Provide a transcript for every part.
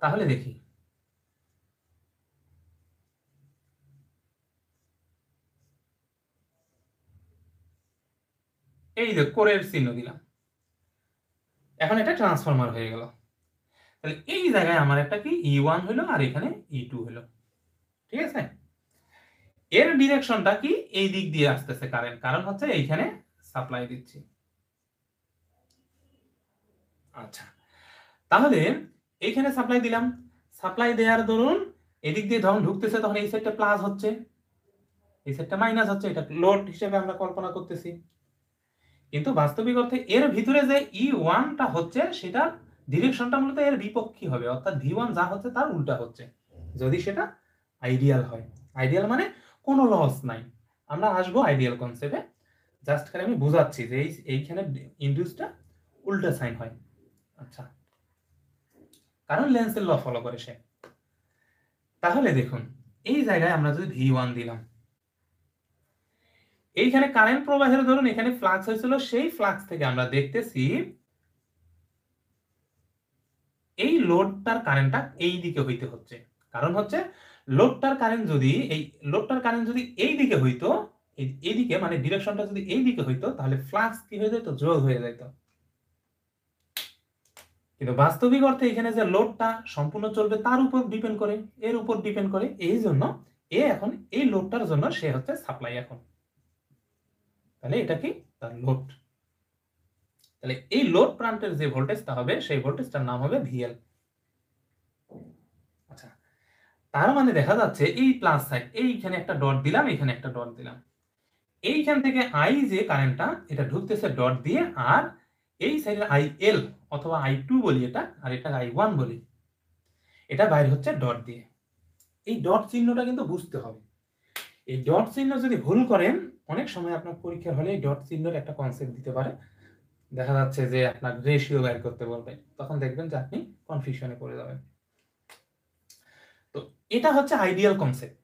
তাহলে দেখি এই যে কোরের চিহ্ন দিলাম, এখন এটা ট্রান্সফরমার হয়ে গেল। তাহলে এই জায়গায় আমার একটা কি E1 হলো আর এখানে E2 হলো, ঠিক আছে। এর ডিরেকশনটা কি এই দিক দিয়ে আসতেছে কারেন্ট, কারণ হচ্ছে এইখানে সাপ্লাই দিচ্ছি। আচ্ছা, তাহলে এইখানে সাপ্লাই দিলাম, সাপ্লাই দেওয়ার দরুন এদিক দিয়ে যখন ঢুকতেছে তখন এই সাইডটা প্লাস হচ্ছে, এই সাইডটা মাইনাস হচ্ছে, এটা লোড হিসেবে আমরা কল্পনা করতেছি। কিন্তু বাস্তবিক অর্থে এর ভিতরে যে E1টা হচ্ছে সেটার ডিরেকশনটা মূলত এর বিপক্ষী হবে, অর্থাৎ V1 যা হচ্ছে তার উল্টা হচ্ছে, যদি সেটা আইডিয়াল হয়। আইডিয়াল মানে কোনো লস নাই। আমরা আসবো আইডিয়াল কনসেপ্টে, জাস্ট খালি আমি বুঝাচ্ছি যে এইখানে ইনডিউসটা উল্টা সাইন হয়। আচ্ছা, কারণ লেন্সের ল ফলো করে সে। তাহলে দেখুন এই জায়গায় আমরা যদি V1 দিলাম, এইখানে কারেন্ট প্রবাহের ধরুন এখানে ফ্লাক্স হয়েছিল, সেই ফ্লাক্স থেকে আমরা দেখতেছি এই লোডটার কারেন্টটা এই দিকে হইতে হচ্ছে। কারণ হচ্ছে লোডটার কারেন্ট যদি এই দিকে হইতো, এই দিকে মানে ডিরেকশনটা যদি এই দিকে হইতো, তাহলে ফ্লাক্স কি হয়ে যেত, যোগ হয়ে যেত। কিন্তু বাস্তবিক অর্থে এখানে যে লোডটা সম্পূর্ণ চলবে তার উপর ডিপেন্ড করে, এর উপর ডিপেন্ড করে, এই জন্য এখন এই লোডটার জন্য সে হচ্ছে সাপ্লাই এখন। তাহলে এটা কি তার লোড। তাহলে এই লোড প্রান্তের যে ভোল্টেজটা হবে সেই ভোল্টেজটার নাম হবে VL। আচ্ছা, তার মানে দেখা যাচ্ছে এই প্লাস সাইড, এইখানে একটা ডট দিলাম, এখানে একটা ডট দিলাম, এইখান থেকে আই যে কারেন্টটা এটা ঢুকতেছে ডট দিয়ে, আর এই সাইডে IL অথবা I2 বলি এটা, আর এটা I1 বলি, এটা বাইরে হচ্ছে ডট দিয়ে। এই ডট চিহ্নটা কিন্তু বুঝতে হবে। এই ডট চিহ্ন যদি ভুল করেন, অনেক সময় আপনার পরীক্ষার হলে এই ডট চিহ্নের একটা কনসেপ্ট দিতে পারে, দেখা যাচ্ছে যে আপনার রেশিও বের করতে বলবে, তখন দেখবেন যে আপনি কনফিউশনে পড়ে যাবেন। তো এটা হচ্ছে আইডিয়াল কনসেপ্ট,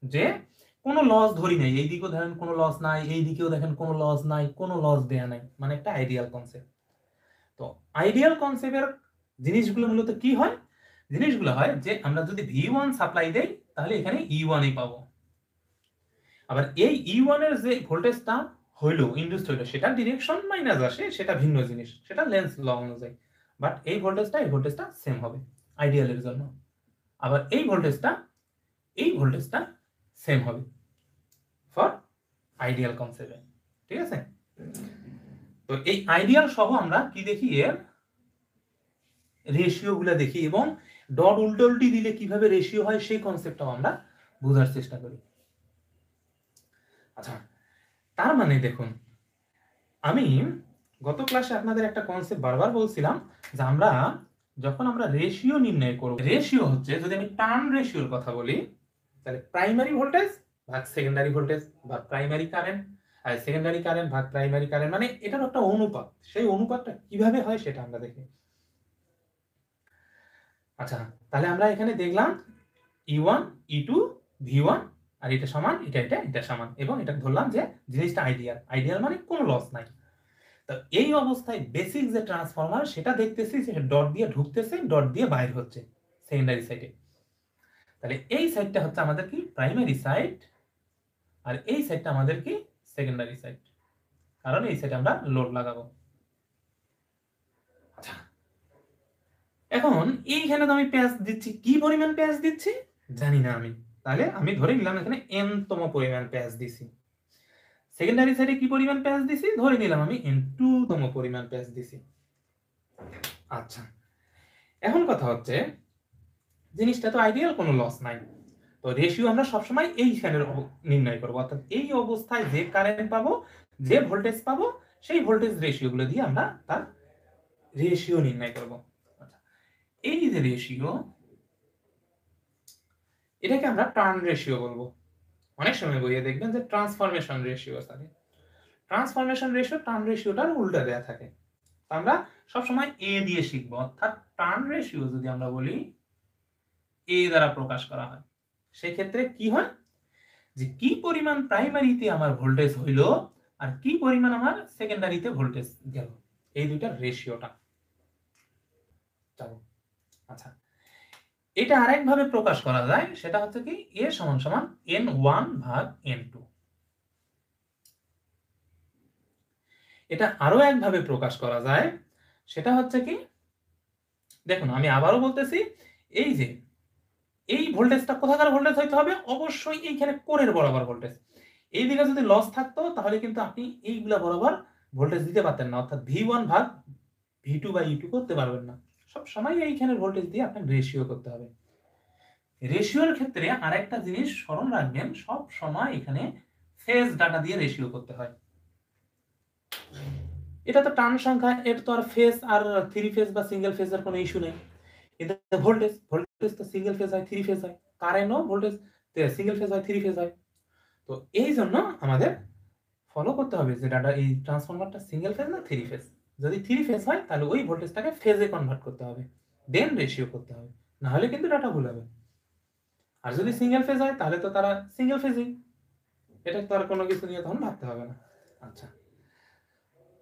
যে কোনো লস ধরি নাই, এই দিকেও দেখেন কোনো লস নাই, এই দিকেও দেখেন কোনো লস নাই, কোনো লস দেয়া নাই, মানে একটা আইডিয়াল কনসেপ্ট। তো আইডিয়াল কনসেপ্টের জিনিসগুলো মূলত কি হয়, জিনিসগুলো হয় যে আমরা যদি V1 সাপ্লাই দেই তাহলে এখানে E1 পাবো, আবার এই E1 এর যে ভোল্টেজটা হইলো ইনডিউসড হইলো সেটা ডিরেকশন মাইনাস আসে, সেটা ভিন্ন জিনিস, সেটা লেন্স ল অনুযায়ী। বাট এই ভোল্টেজটা সেম হবে আইডিয়ালের জন্য, আবার এই ভোল্টেজটা সেম হবে ফর আইডিয়াল কনসেপ্টে, ঠিক আছে। তো এই আইডিয়াল সহ আমরা কি দেখি, এর রেশিও গুলা দেখি, এবং ডট উল্টি দিলে কিভাবে রেশিও হয় সেই কনসেপ্টটাও আমরা বোঝার চেষ্টা করি। আচ্ছা, তার মানে দেখুন আমি গত ক্লাসে আপনাদের একটা কনসেপ্ট বারবার বলছিলাম যে আমরা যখন আমরা রেশিও নির্ণয় করব, রেশিও হচ্ছে, যদি আমি টার্ন রেশিওর কথা বলি, তাহলে প্রাইমারি ভোল্টেজ ভাগ সেকেন্ডারি ভোল্টেজ ভাগ প্রাইমারি কারেন্ট, আর সেকেন্ডারি কারেন্ট ভাগ প্রাইমারি কারেন্ট, মানে এটার একটা অনুপাত, সেই অনুপাতটা কিভাবে হয় সেটা আমরা দেখি। আচ্ছা, তাহলে আমরা এখানে দেখলাম E1 E2 V1, আর এটা সমান এটা সমান, এবং এটা ধরলাম যে জিনিসটা আইডিয়াল মানে কোনো লস নাই। তো এই অবস্থায় বেসিক যে ট্রান্সফরমার সেটা দেখতেছি যে ডট দিয়ে ঢুকতেছে, ডট দিয়ে বাইর হচ্ছে সেকেন্ডারি সাইডে। তাহলে এই সাইডটা হচ্ছে আমাদের কি প্রাইমারি সাইড, আর এই সাইডটা আমাদের কি সেকেন্ডারি সাইড, কারণ এই সাইডে আমরা লোড লাগাবো। আচ্ছা, এখন এইখানে তো আমি প্যাচ দিচ্ছি, কি পরিমাণ প্যাচ দিচ্ছি জানি না আমি, তাহলে আমি ধরে নিলাম এখানে n তম পরিমাণ প্যাচ দিছি। সেকেন্ডারি সাইডে কি পরিমাণ প্যাচ দিছি ধরে নিলাম আমি n2 তম পরিমাণ প্যাচ দিছি। আচ্ছা, এখন কথা হচ্ছে জিনিসটা তো আইডিয়াল, কোনো লস নাই, তো রেশিও আমরা সবসময় এইখানে নির্ণয় করব, অর্থাৎ এই অবস্থায় যে কারেন্ট পাবো, যে ভোল্টেজ পাবো, সেই ভোল্টেজ রেশিওগুলো দিয়ে আমরা তার রেশিও নির্ণয় করব। আচ্ছা, এই যে রেশিও, এটাকে আমরা টার্ন রেশিও বলবো। অনেক সময় বইয়ে দেখবেন যে ট্রান্সফরমেশন রেশিও থাকে, ট্রান্সফরমেশন রেশিও টার্ন রেশিওটার উল্টা দেয়া থাকে। আমরা সবসময় এ দিয়ে শিখবো, অর্থাৎ টার্ন রেশিও যদি আমরা বলি এ দ্বারা প্রকাশ করা হয়, সেক্ষেত্রে কি হয় যে কি পরিমাণ প্রাইমারিতে আমার ভোল্টেজ হইল আর কি পরিমাণ আমার সেকেন্ডারিতে ভোল্টেজ গেল, এই দুইটার রেশিওটা। আচ্ছা, এটা আরেকভাবে প্রকাশ করা যায়, সেটা হচ্ছে কি a সমান সমান n1 ভাগ n2। এটা আরো একভাবে প্রকাশ করা যায়, সেটা হচ্ছে কি, দেখুন আমি আবারও বলতেছি, এই যে এই ভোল্টেজটা কোথাকার ভোল্টেজ হইতে হবে, অবশ্যই এইখানে কোরের বরাবর ভোল্টেজ। এই দিকে যদি লস থাকতো তাহলে কিন্তু আপনি এইগুলা বরাবর ভোল্টেজ দিতে পারতেন না, অর্থাৎ V1 ভাগ V2 বা E2 করতে পারবেন না। সব সময় এইখানের ভোল্টেজ দিয়ে আপনাকে রেশিও করতে হবে। রেশিওর ক্ষেত্রে আরেকটা জিনিস স্মরণ রাখবেন, সব সময় এখানে ফেজ ডাটা দিয়ে রেশিও করতে হয়। এটা তো টার্ন সংখ্যা, এর তো আর ফেজ আর থ্রি ফেজ বা সিঙ্গেল ফেজের কোনো ইস্যু নেই। কিন্তু ভোল্টেজ তো সিঙ্গেল ফেজ হয়, থ্রি ফেজ হয়। কারেন্টও ভোল্টেজ সিঙ্গেল ফেজ হয়, থ্রি ফেজ হয়। তো এই জন্য আমাদের ফলো করতে হবে যে ডাটা এই ট্রান্সফরমারটা সিঙ্গেল ফেজ না থ্রি ফেজ। যদি থ্রি ফেজ হয় তাহলে ওই ভোল্টেজটাকে ফেজে কনভার্ট করতে হবে, দেন রেশিও করতে হবে, না হলে কিন্তু ডাটা ভুল হবে। আর যদি সিঙ্গেল ফেজ হয় তাহলে তো তারা সিঙ্গেল ফেজই, এটা তো আর কোনো কিছু নিয়ে তখন ভাবতে হবে না। আচ্ছা,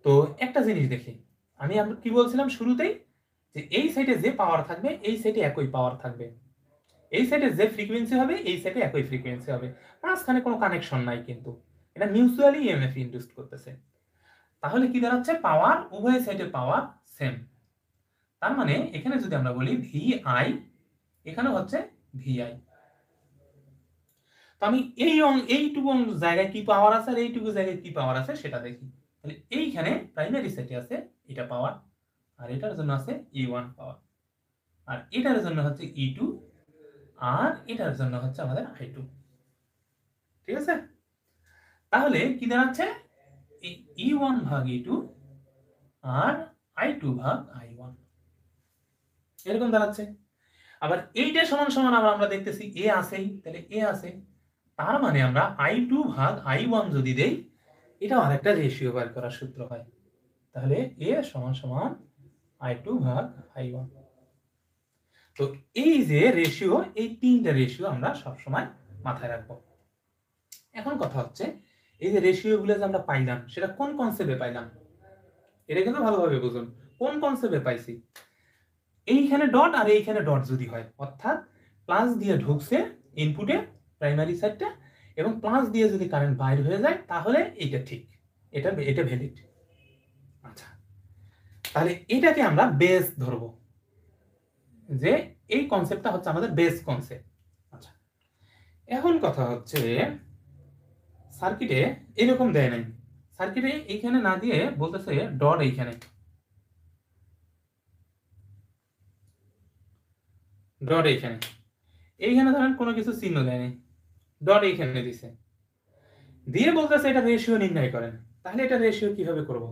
তো একটা জিনিস দেখি, আমি কি বলছিলাম শুরুতেই, যে এই সাইডে যে পাওয়ার থাকবে এই সাইডে একই পাওয়ার থাকবে, এই সাইডে যে ফ্রিকোয়েন্সি হবে এই সাইডে একই ফ্রিকোয়েন্সি হবে, মাঝখানে কোনো কানেকশন নাই, কিন্তু এটা মিউচুয়ালি ইএমএফ ইন্ডিউস করতেছে। তাহলে কি দাঁড়াচ্ছে, পাওয়ার উভয় সাইডে পাওয়ার সেম। তার মানে এখানে যদি আমরা বলি ভিআই, এখানে হচ্ছে ভিআই। তো আমি এইটুকু জায়গায় কি পাওয়ার আছে আর এইটুকু জায়গায় কি পাওয়ার আছে সেটা দেখি। তাহলে এইখানে প্রাইমারি সাইডে আছে এটা পাওয়ার, আর এটার জন্য আছে E1 পাওয়ার, আর এটার জন্য হচ্ছে E2, আর এটার জন্য হচ্ছে আমাদের I2। ঠিক আছে, তাহলে কি দাঁড়াচ্ছে, E1 ভাগ E2 আর I2 ভাগ I1 এরকম দাঁড়াচ্ছে। আবার এইটা সমান সমান আবার আমরা দেখতেছি এ আসেই, তাহলে এ আসে, তার মানে আমরা I2 ভাগ I1 যদি দেই, এটাও আরেকটা রেশিও বের করার সূত্র হয়। তাহলে এ সমান সমান I2 ভাগ I1। তো এই যে রেশিও, এই তিনটা রেশিও আমরা সবসময় মাথায় রাখবো। এখন কথা হচ্ছে, এই যে রেশিও গুলো যে আমরা পাইলাম সেটা কোন কনসেপ্টে পাইলাম, এটা কিন্তু ভালোভাবে বুঝুন। কোন কনসেপ্টে পাইছি, এইখানে ডট আর এইখানে ডট যদি হয়, অর্থাৎ প্লাস দিয়ে ঢুকছে ইনপুটে প্রাইমারি সাইডটা, এবং প্লাস দিয়ে যদি কারেন্ট বাইর হয়ে যায়, তাহলে এইটা ঠিক, এটা ভ্যালিড। আচ্ছা, তাহলে এটাকে আমরা বেস ধরবো, যে এই কনসেপ্টটা হচ্ছে আমাদের বেস কনসেপ্ট। আচ্ছা, এখন কথা হচ্ছে, সার্কিটে এরকম দেয় নাই, সার্কিটে এইখানে না দিয়ে বলতেছে ডট এইখানে, ডট এইখানে, এইখানে ধরেন কোনো কিছু চিহ্ন দেয়নি, ডট এইখানে দিছে, দিয়ে বলতেছে এটা রেশিও নির্ণয় করেন। তাহলে এটা রেশিও কিভাবে করব,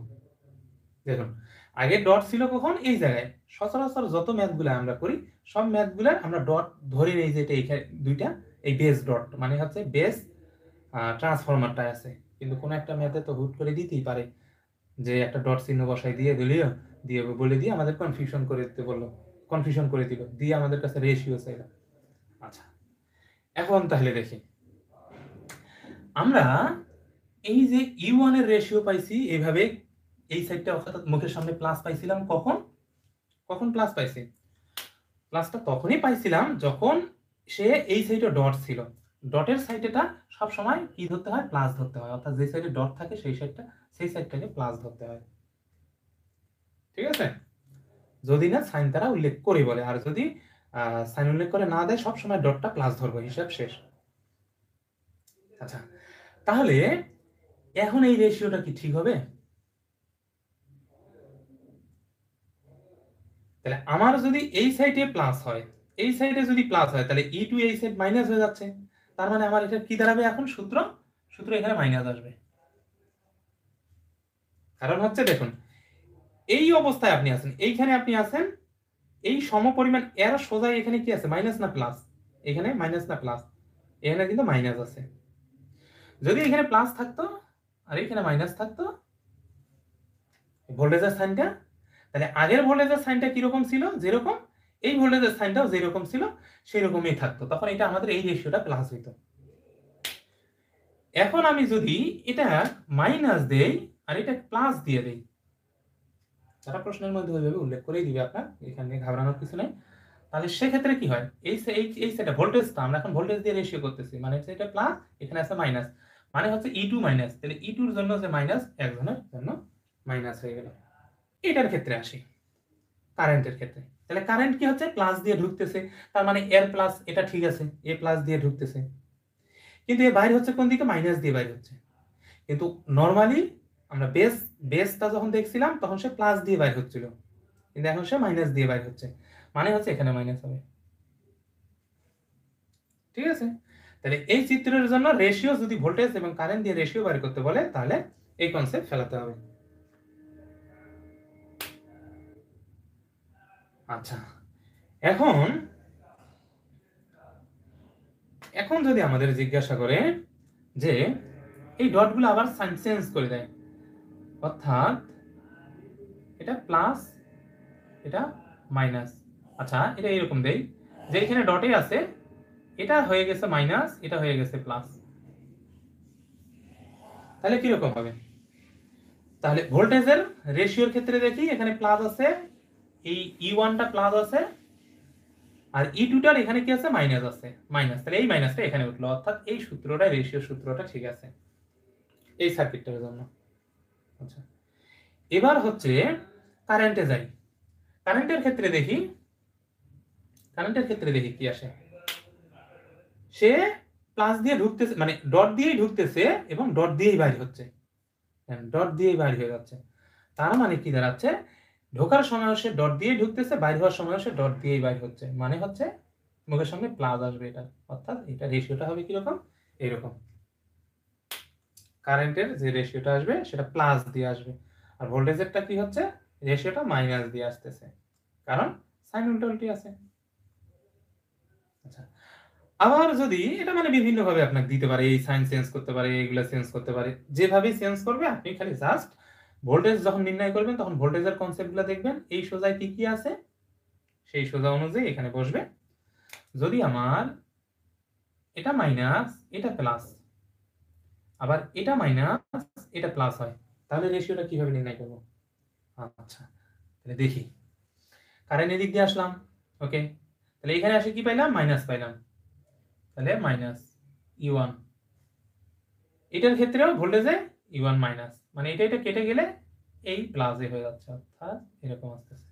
দেখুন আগে ডট ছিল কখন, এই জায়গায় সচরাচর যত ম্যাথগুলো আমরা করি সব ম্যাথগুলো আমরা ডট ধরে নেই, যে এটা এইখানে দুইটা, এই বেস ডট মানে হচ্ছে বেস ট্রান্সফরমারটা আছে। কিন্তু কোন একটা ম্যাথে তো হুট করে দিতেই পারে যে একটা ডট চিহ্ন বসাই দিয়ে বলে দিয়ে আমাদের কনফিউশন করে দিতে বললো, কনফিউশন করে দিল, দিয়ে আমাদের কাছে রেশিও চাইল। আচ্ছা, এখন তাহলে দেখি, আমরা এই যে E1 এর রেশিও পাইছি এইভাবে, এই সাইডটা অর্থাৎ মুখের সামনে প্লাস পাইছিলাম, কখন কখন প্লাস পাইছি, প্লাসটা তখনই পাইছিলাম যখন সে এই সাইডে ডট ছিল। ডটের সাইডেটা সব সময় কি ধরতে হয়, প্লাস ধরতে হয়, অর্থাৎ যে সাইডে ডট থাকে সেই সাইডটাকে প্লাস ধরতে হয়। ঠিক আছে, যদি না সাইন তারা উল্লেখ করে বলে, আর যদি সাইন উল্লেখ করে না দেয় সব সময় ডটটা প্লাস ধরবো, হিসাব শেষ। আচ্ছা, তাহলে এখন এই রেশিওটা কি ঠিক হবে, তাহলে আমার যদি এই সাইডে প্লাস হয়, এই সাইডে যদি প্লাস হয়, তাহলে E2 এই সাইড মাইনাস হয়ে যাচ্ছে, তার মানে আমার এটা কি দাঁড়াবে এখন, সূত্র এখানে মাইনাস আসবে। কারণ হচ্ছে দেখুন, এই অবস্থায় আপনি আছেন, এইখানে আপনি আছেন, এই সমপরিমাণ এর সোজা এখানে কি আছে, মাইনাস না প্লাস, এখানে মাইনাস না প্লাস, এখানে কিন্তু মাইনাস আছে। যদি এখানে প্লাস থাকতো আর এখানে মাইনাস থাকতো ভোল্টেজের সাইনটা, তাহলে আগের ভোল্টেজের সাইনটা কিরকম ছিল, যেরকম এই ভোল্টেজের সাইনটাও যেরকম ছিল সেই রকমই থাকতো, তখন এটা আমাদের এই রেশিওটা প্লাস হইতো। এখন আমি যদি এটা মাইনাস দেই আর এটা প্লাস দিয়ে দেই, যারা প্রশ্নের মধ্যে ওইভাবে উল্লেখ করেই দিবে, আপনার এখানে ঘাবড়ানোর কিছু নেই। তাহলে সেক্ষেত্রে কি হয়, এই সেটা ভোল্টেজটা আমরা এখন ভোল্টেজ দিয়ে রেশিও করতেছি, মানে হচ্ছে এটা প্লাস, এখানে আছে মাইনাস, মানে হচ্ছে E2 মাইনাস, তাহলে E2 এর জন্য যে মাইনাস, একজনের জন্য মাইনাস হয়ে গেল। এটার ক্ষেত্রে আসি, কারেন্টের ক্ষেত্রে। তাহলে কারেন্ট কি হচ্ছে, প্লাস দিয়ে ঢুকতেছে, তার মানে এর প্লাস, এটা ঠিক আছে, এ প্লাস দিয়ে ঢুকতেছে, কিন্তু এ বাইরে হচ্ছে কোন দিকে, মাইনাস দিয়ে বাইরে হচ্ছে। কিন্তু নরমালি আমরা বেসটা যখন দেখছিলাম তখন সে প্লাস দিয়ে বাইর হচ্ছিল, কিন্তু এখন সে মাইনাস দিয়ে বাইর হচ্ছে, মানে হচ্ছে এখানে মাইনাস হবে। ঠিক আছে, তাহলে এই চিত্রের জন্য রেশিও যদি ভোল্টেজ এবং কারেন্ট দিয়ে রেশিও বের করতে বলে, তাহলে এই কনসেপ্ট ফেলাতে হবে। আচ্ছা, এখন যদি আমাদের জিজ্ঞাসা করে যে এই ডটগুলো আবার সাইন চেঞ্জ করে দেয়, অর্থাৎ এটা প্লাস, এটা মাইনাস। আচ্ছা, এটা এরকম দেই যে এখানে ডটে আছে, এটা হয়ে গেছে মাইনাস, এটা হয়ে গেছে প্লাস, তাহলে কিরকম হবে? তাহলে ভোল্টেজের রেশিওর ক্ষেত্রে দেখি, এখানে প্লাস আছে, এই E1টা প্লাস আছে, আর E2টার এখানে কি আছে, মাইনাস আছে, মাইনাস, তাহলে এই মাইনাসটা এখানে উঠলো, অর্থাৎ এই সূত্রটা, রেশিও সূত্রটা ঠিক আছে এই সার্কিটটার জন্য। আচ্ছা, এবার হচ্ছে কারেন্টে যাই। কারেন্টের ক্ষেত্রে দেখি, কি আসে, সে প্লাস দিয়ে ঢুকতেছে, মানে ডট দিয়েই ঢুকতেছে এবং ডট দিয়েই বাইরে হচ্ছে, ডট দিয়েই বাইরে হয়ে যাচ্ছে। তার মানে কি দাঁড়াচ্ছে, ঢোকার সময় সে ডট দিয়ে ঢুকতেছে, বাইরে হওয়ার সময় সে ডট দিয়েই বাইরে হচ্ছে, মানে হচ্ছে মুখের সঙ্গে প্লাস আসবে এটা, অর্থাৎ এটা রেশিওটা হবে কিরকম, এরকম। কারেন্টের যে রেশিওটা আসবে সেটা প্লাস দিয়ে আসবে, আর ভোল্টেজেরটা কি হচ্ছে, রেশিওটা মাইনাস দিয়ে আসতেছে, কারণ সাইন উল্টাউল্টি আছে। আচ্ছা, আবার যদি এটা মানে বিভিন্ন ভাবে আপনাকে দিতে পারে, এই সাইন চেঞ্জ করতে পারে, এইগুলা চেঞ্জ করতে পারে, যেভাবে চেঞ্জ করবে আপনি খালি জাস্ট ভোল্টেজ যখন নির্ণয় করবেন তখন ভোল্টেজের কনসেপ্টগুলো দেখবেন, এই সোজায় কি কি আছে সেই সোজা অনুযায়ী এখানে বসবে। যদি আমার এটা মাইনাস, এটা প্লাস, আবার এটা মাইনাস, এটা প্লাস হয়, তাহলে রেশিওটা কিভাবে নির্ণয় করব? আচ্ছা, তাহলে দেখি, কারেন্ট এদিক দিয়ে আসলাম, ওকে, তাহলে এখানে আসে কি পাইলাম, মাইনাস পাইলাম, তাহলে মাইনাস E1। এটার ক্ষেত্রেও ভোল্টেজে E1 মাইনাস, মানে এটা কেটে গেলে এই প্লাসে হয়ে যাচ্ছে, অর্থাৎ এরকম আসতেছে।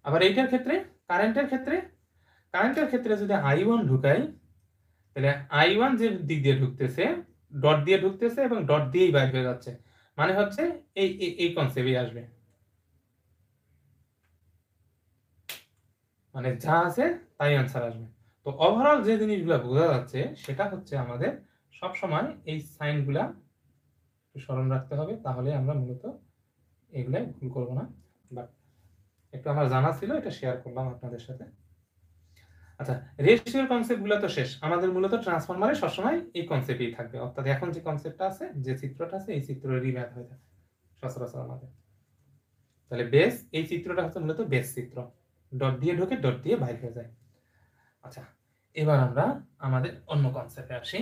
আবার এইটার ক্ষেত্রে, কারেন্টের ক্ষেত্রে যদি I1 ঢুকাই, তাহলে I1 যে দিক দিয়ে ঢুকতেছে, ডট দিয়ে ঢুকতেছে এবং ডট দিয়েই বাইরে হয়ে যাচ্ছে, মানে হচ্ছে এই কনসেপ্টই আসবে, মানে যা আছে তাই आंसर আসবে। তো ওভারঅল যে জিনিসগুলো বোঝা যাচ্ছে সেটা হচ্ছে আমাদের সব সময় এই সাইনগুলা একটু স্মরণ রাখতে হবে, তাহলে আমরা মূলত এগুলাই ভুল করব না। বাট একটু আমার জানা ছিল, এটা শেয়ার করলাম আপনাদের সাথে। আচ্ছা, রেশিওর কনসেপ্টগুলো তো শেষ, আমাদের মূলত ট্রান্সফরমারে সবসময় এই কনসেপ্টই থাকবে, অর্থাৎ এখন যে কনসেপ্টটা আছে, যে চিত্রটা আছে, এই চিত্রেরই ম্যাথ হয়ে থাকে সচরাচর আমাদের। তাহলে বেস, এই চিত্রটা হচ্ছে মূলত বেস চিত্র, ডট দিয়ে ঢোকে, ডট দিয়ে বাইরে হয়ে যায়। আচ্ছা, এবার আমরা আমাদের অন্য কনসেপ্টে আসি।